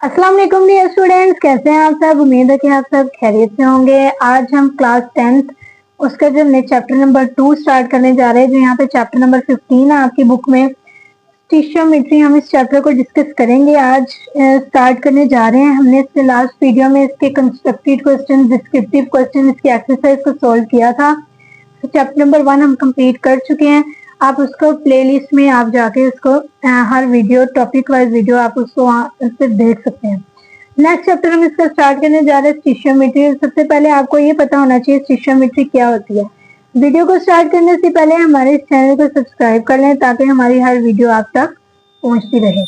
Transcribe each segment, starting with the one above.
अस्सलाम वालेकुम dear students, कैसे हैं आप सब। उम्मीद है कि आप सब खैरियत से होंगे। आज हम क्लास 10th उसका जो हमने चैप्टर नंबर 2 स्टार्ट करने जा रहे हैं, जो यहाँ पे चैप्टर नंबर 15 है आपकी बुक में, स्टिशियोमेट्री। हम इस चैप्टर को डिस्कस करेंगे। आज स्टार्ट करने जा रहे हैं। हमने इसके लास्ट वीडियो में इसके कंस्ट्रक्टेड क्वेश्चन, डिस्क्रिप्टिव क्वेश्चन, इसकी एक्सरसाइज को सोल्व किया था। तो चैप्टर नंबर 1 हम कंप्लीट कर चुके हैं। आप उसको प्लेलिस्ट में आप जाके उसको हर वीडियो टॉपिक वाइज वीडियो आप उसको वहाँ से देख सकते हैं। नेक्स्ट चैप्टर हम इसका स्टार्ट करने जा रहे हैं स्टिशियोमेट्री। सबसे पहले आपको ये पता होना चाहिए स्टिशियोमेट्री क्या होती है। वीडियो को स्टार्ट करने से पहले हमारे इस चैनल को सब्सक्राइब कर लें ताकि हमारी हर वीडियो आप तक पहुंचती रहे।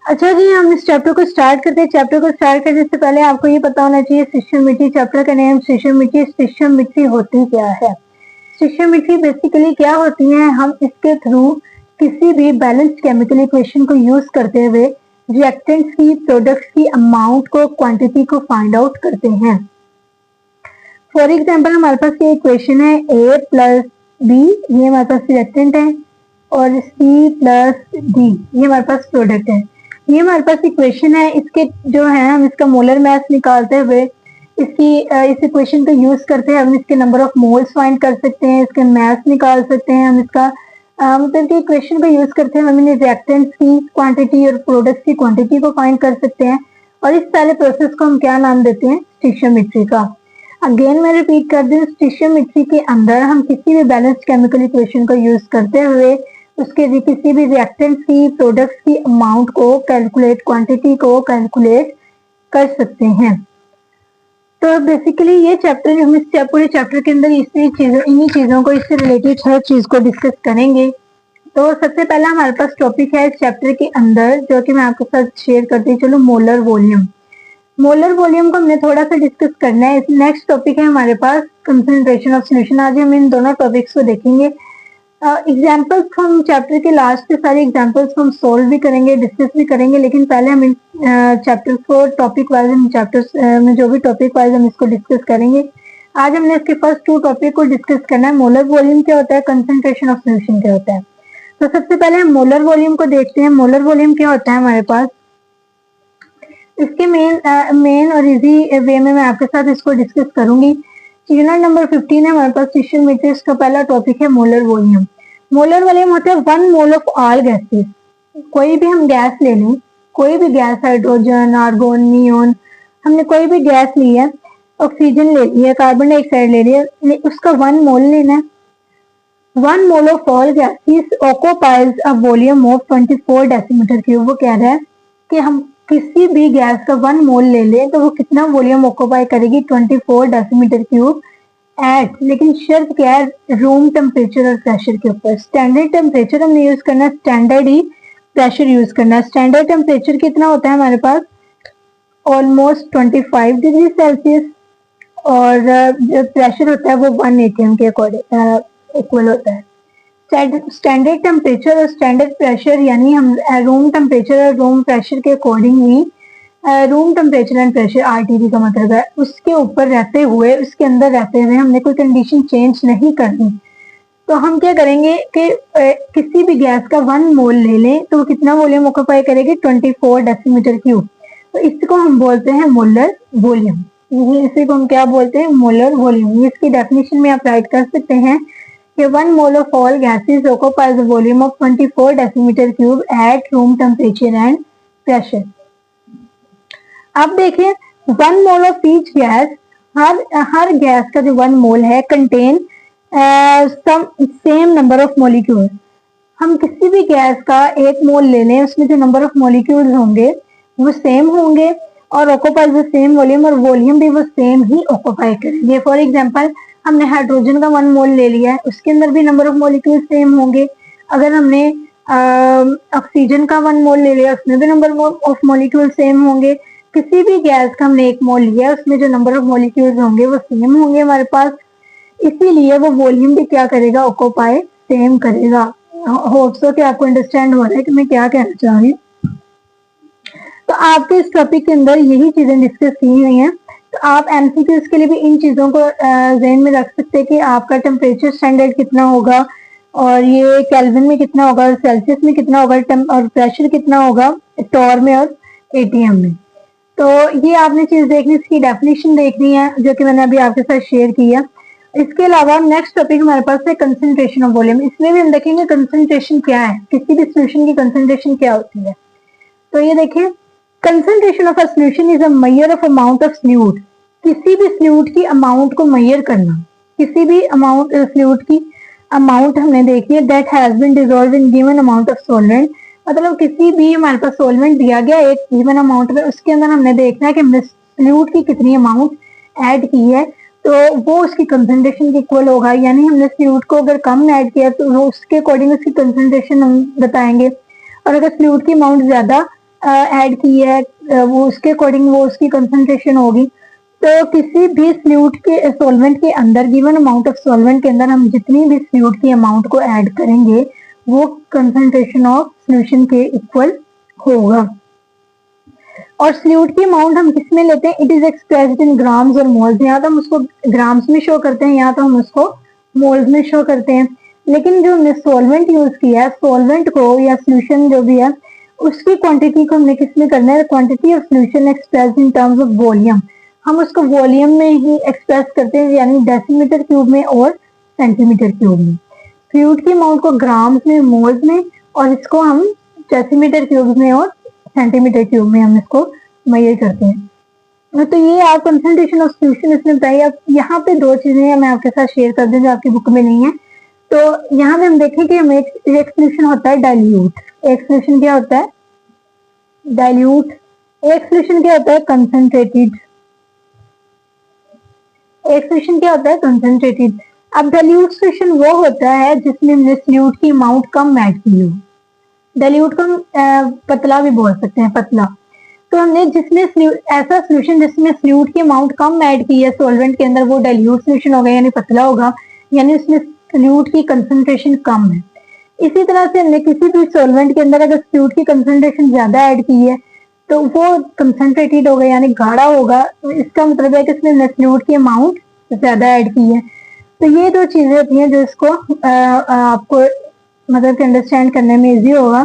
अच्छा जी, हम इस चैप्टर को स्टार्ट करते हैं। चैप्टर को स्टार्ट करने से पहले आपको ये पता होना चाहिए स्टिशियोमेट्री, चैप्टर का नेम स्टिशियोमेट्री। स्टिशियोमेट्री होती क्या है? स्टिशियोमेट्री बेसिकली क्या होती है, हम इसके थ्रू किसी भी बैलेंस्ड केमिकल इक्वेशन को यूज करते हुए रिएक्टेंट्स की, प्रोडक्ट्स की अमाउंट को, क्वांटिटी को फाइंड आउट करते हैं। फॉर एग्जांपल हमारे पास ये इक्वेशन है A प्लस B, ये हमारे पास रिएक्टेंट है, और C प्लस D ये हमारे पास प्रोडक्ट है। ये हमारे पास इक्वेशन है। इसके जो है हम इसका मोलर मास निकालते हुए इस इक्वेशन को यूज करते हैं हम इसके नंबर ऑफ मोल्स फाइंड कर सकते हैं, इसके मास निकाल सकते हैं। हम इसका मतलब कि इक्वेशन को यूज करते हैं हम इन रिएक्टेंट्स की क्वांटिटी और प्रोडक्ट्स की क्वांटिटी को फाइंड कर सकते हैं। और इस सारे प्रोसेस को हम क्या नाम देते हैं? स्टिशियोमेट्री का। अगेन मैं रिपीट कर दूं, स्टिशियोमेट्री के अंदर हम किसी भी बैलेंस्ड केमिकल इक्वेशन को यूज करते हुए उसके किसी भी रिएक्टेंट्स की, प्रोडक्ट्स की अमाउंट को कैलकुलेट, क्वांटिटी को कैलकुलेट कर सकते हैं। तो बेसिकली ये चैप्टर हम इस पूरे चैप्टर के अंदर इन्हीं चीजों को, इससे रिलेटेड हर चीज को डिस्कस करेंगे। तो सबसे पहला हमारे पास टॉपिक है इस चैप्टर के अंदर, जो कि मैं आपके साथ शेयर करती चलो, मोलर वॉल्यूम। मोलर वॉल्यूम को हमने थोड़ा सा डिस्कस करना है। नेक्स्ट टॉपिक है हमारे पास कंसंट्रेशन ऑफ सॉल्यूशन। आज हम इन दोनों टॉपिक्स को देखेंगे। एग्जाम्पल्स हम चैप्टर के लास्ट के सारे एग्जाम्पल्स हम सोल्व भी करेंगे, डिस्कस भी करेंगे, लेकिन पहले हम इन चैप्टर्स को टॉपिक वाइज, हम चैप्टर्स में जो भी टॉपिक वाइज हम इसको डिस्कस करेंगे। आज हमने इसके फर्स्ट 2 टॉपिक को डिस्कस करना है। मोलर वॉल्यूम क्या होता है, कंसंट्रेशन ऑफ सॉल्यूशन क्या होता है। तो सबसे पहले हम मोलर वॉल्यूम को देखते हैं। मोलर वॉल्यूम क्या होता है हमारे पास, इसके मेन और इजी वे में मैं आपके साथ इसको डिस्कस करूंगी। यूनिट नंबर 15 है हमारे पास स्टिशियोमेट्री का पहला टॉपिक है मोलर वॉल्यूम। मोलर वॉल्यूम होता है 1 मोल ऑफ ऑल गैसेस। कोई भी हम गैस ले लें, कोई भी गैस, हाइड्रोजन, आर्गोन, नियोन, हमने कोई भी गैस ली है, ऑक्सीजन ले लिया, कार्बन डाइऑक्साइड ले लिया, उसका 1 मोल लेना है। 1 mole of all gases occupies a volume of 24 decimetre cube. वो कह रहा है कि हम किसी भी गैस का 1 मोल ले लें तो वो कितना वॉल्यूम ऑक्यूपाई करेगी, 24 डेसीमीटर क्यूब एट, लेकिन शर्त क्या है, रूम टेम्परेचर और प्रेशर के ऊपर। स्टैंडर्ड टेम्परेचर हमने यूज करना है, स्टैंडर्ड ही प्रेशर यूज करना है। स्टैंडर्ड टेम्परेचर कितना होता है हमारे पास, ऑलमोस्ट 25 डिग्री सेल्सियस, और जो प्रेशर होता है वो 1 atm के अकॉर्डिंग इक्वल होता है। स्टैंडर्ड टेम्परेचर और स्टैंडर्ड प्रेशर यानी हम रूम टेम्परेचर और रूम प्रेशर के according he, room temperature and pressure RTP का मतलब है, उसके ऊपर रहते हुए, उसके अंदर रहते हुए हमने कोई कंडीशन चेंज नहीं करनी। तो हम क्या करेंगे कि किसी भी गैस का 1 मोल ले लें तो वो कितना वॉल्यूम ऑक्यूपाई करेगी, 24 डेसीमीटर क्यूब। तो इसको हम बोलते हैं मोलर वॉल्यूम। इसी को हम क्या बोलते हैं, मोलर वॉल्यूम। इसकी डेफिनेशन में आप राइट कर सकते हैं कि 1 mole of all gases occupies the volume of 24 decimetre cube at room temperature and pressure. अब देखिए 1 मोल ऑफ ईच गैस, हर गैस का जो 1 मोल है contain some same number of molecule. हम किसी भी गैस का 1 मोल ले लें, उसमें जो नंबर ऑफ मॉलिक्यूल्स होंगे वो सेम होंगे और ऑक्यूपाइज द सेम वॉल्यूम, और वॉल्यूम भी वो सेम ही ऑक्यूपाई करेंगे। फॉर एग्जांपल हमने हाइड्रोजन का 1 मोल ले लिया है, उसके अंदर भी नंबर ऑफ मॉलिक्यूल सेम होंगे। अगर हमने ऑक्सीजन का 1 मोल ले लिया, उसमें भी नंबर ऑफ मॉलिक्यूल सेम होंगे। किसी भी गैस का हमने 1 मोल लिया, उसमें जो नंबर ऑफ मॉलिक्यूल्स होंगे वो सेम होंगे हमारे पास, इसीलिए वो वॉल्यूम भी क्या करेगा, ऑक्यूपाई सेम करेगा। होप सो कि आपको अंडरस्टैंड हो रहा है कि मैं क्या कहना चाह रही हूँ। तो आपके इस टॉपिक के अंदर यही चीजें डिस्कस की हुई हैं। तो आप एमसीक्यूज के लिए भी इन चीजों को ज़हन में रख सकते हैं कि आपका टेम्परेचर स्टैंडर्ड कितना होगा, और ये केल्विन में कितना होगा, सेल्सियस में कितना होगा, और प्रेशर कितना होगा टॉर में और एटीएम में। तो ये आपने चीज देखनी, इसकी डेफिनेशन देखनी है जो कि मैंने अभी आपके साथ शेयर की है। इसके अलावा नेक्स्ट टॉपिक हमारे पास है कंसंट्रेशन ऑफ वॉल्यूम। इसमें भी हम देखेंगे कंसंट्रेशन क्या है, किसी भी सोल्यूशन की कंसंट्रेशन क्या होती है। तो ये देखिए, concentration of a solution is a measure of amount of fluid. किसी भी फ्लूइड की अमाउंट को मेजर करना, किसी भी अमाउंट फ्लूइड की अमाउंट हमने देखी है that has been dissolved in given amount of solvent. मतलब किसी भी हमारे पास सॉल्वेंट दिया गया एक गिवन अमाउंट में, उसके अंदर हमने देखना है कि फ्लूइड की कितनी अमाउंट ऐड की है, तो वो उसकी कंसंट्रेशन के इक्वल होगा। यानी हमने फ्लूइड को अगर कम ऐड किया तो वो उसके अकॉर्डिंग उसकी कंसंट्रेशन हम बताएंगे, और अगर फ्लूइड की अमाउंट ज्यादा ऐड की है वो उसके अकॉर्डिंग वो उसकी कंसंट्रेशन होगी। तो किसी भी फ्लूइड के सॉल्वेंट के अंदर, गिवन अमाउंट ऑफ सॉल्वेंट के अंदर हम जितनी भी फ्लूइड की अमाउंट को ऐड करेंगे वो कंसंट्रेशन ऑफ सॉल्यूशन के इक्वल होगा। और फ्लूइड की अमाउंट हम किस में लेते हैं, it is expressed in grams और मोल्स। यहाँ तो हम उसको ग्राम्स में शो करते हैं, यहाँ तो हम उसको मोल्स में शो करते हैं। लेकिन जो हमने सॉल्वेंट यूज किया है, सॉल्वेंट को या सोल्यूशन जो भी है उसकी क्वांटिटी को हमने किस में करना है, quantity of solution expressed in terms of volume. हम उसको वॉल्यूम में ही एक्सप्रेस करते हैं, यानी डेसीमीटर क्यूब में और सेंटीमीटर क्यूब में। फ्लूइड की अमाउंट को ग्राम्स में, मोल्स में, और इसको हम डेसीमीटर क्यूब में और सेंटीमीटर क्यूब में हम इसको मेजर करते हैं। तो ये आप कंसंट्रेशन ऑफ सोल्यूशन इसमें बताइए। अब यहाँ पे दो चीजें मैं आपके साथ शेयर कर दूं जो आपकी बुक में नहीं है। तो यहाँ पे हम देखें कि हमें एक सोल्यूशन होता है डाइल्यूट, एक सोल्यूशन क्या होता है डाइल्यूट, एक सोल्यूशन क्या होता है कंसंट्रेटेड, एक सोल्यूशन क्या होता है कंसंट्रेटेड। अब डाइल्यूट सोल्यूशन वो होता है जिसमें हमने फ्लूइड की अमाउंट कम ऐड की हो। डाइल्यूट को हम पतला भी बोल सकते हैं, पतला। तो हमने जिसमें ऐसा सोल्यूशन जिसमें फ्लूइड की अमाउंट कम ऐड की है सॉल्वेंट के अंदर वो डाइल्यूट सोल्यूशन होगा, यानी पतला होगा, यानी उसमें फ्लूइड की कंसंट्रेशन कम है। इसी तरह से हमने किसी भी सॉल्वेंट के अंदर अगर फ्लूइड की कंसंट्रेशन ज्यादा ऐड की है तो वो कंसंट्रेटेड होगा, यानी गाढ़ा होगा। तो इसका मतलब है कि इसमें फ्लूइड की अमाउंट ज्यादा ऐड की है। तो ये दो चीजें होती हैं जो इसको आपको मतलब कि अंडरस्टैंड करने में इजी होगा।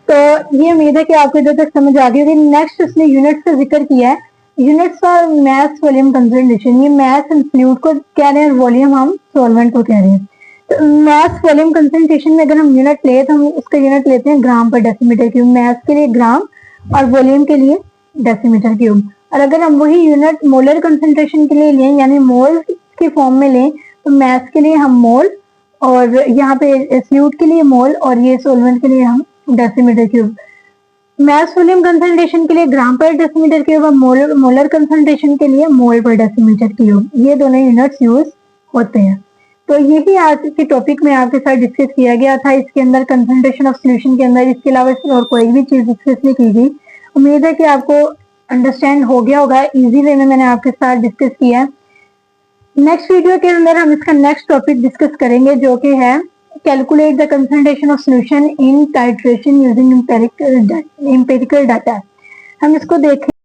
तो ये उम्मीद है कि आपको इधर तक समझ आ गई होगी। नेक्स्ट उसने यूनिट्स का जिक्र किया है, units for mass volume concentration. ये मास हम फ्लूइड को कह रहे हैं, वॉल्यूम हम सॉल्वेंट को कह रहे हैं। तो मास वॉल्यूम कंसंट्रेशन में अगर हम यूनिट ले तो हम उसका यूनिट लेते हैं ग्राम पर डेसीमीटर क्यूब। मास के लिए ग्राम और वॉल्यूम के लिए डेसीमीटर क्यूब। और अगर हम वही यूनिट मोलर कंसंट्रेशन के लिए लें, यानी मोल के फॉर्म में लें, तो मास के लिए हम मोल, और यहाँ पे फ्लूइड के लिए मोल, और ये सॉल्वेंट के लिए हम decimetre cube. Mass volume concentration के लिए ग्राम पर डेसीमीटर क्यूब और मोलर कंसंट्रेशन के लिए मोल पर डेसीमीटर क्यूब, ये दोनों यूनिट्स यूज होते हैं। तो यही आज के टॉपिक में आपके साथ डिस्कस किया गया था। इसके अंदर कंसंट्रेशन ऑफ सोल्यूशन के अंदर इसके अलावा और कोई भी चीज डिस्कस नहीं की गई। उम्मीद है कि आपको अंडरस्टैंड हो गया होगा, इजी वे में मैंने आपके साथ डिस्कस किया। नेक्स्ट वीडियो के अंदर हम इसका नेक्स्ट टॉपिक डिस्कस करेंगे जो कि है calculate the concentration of solution in titration using empirical data. हम इसको देखें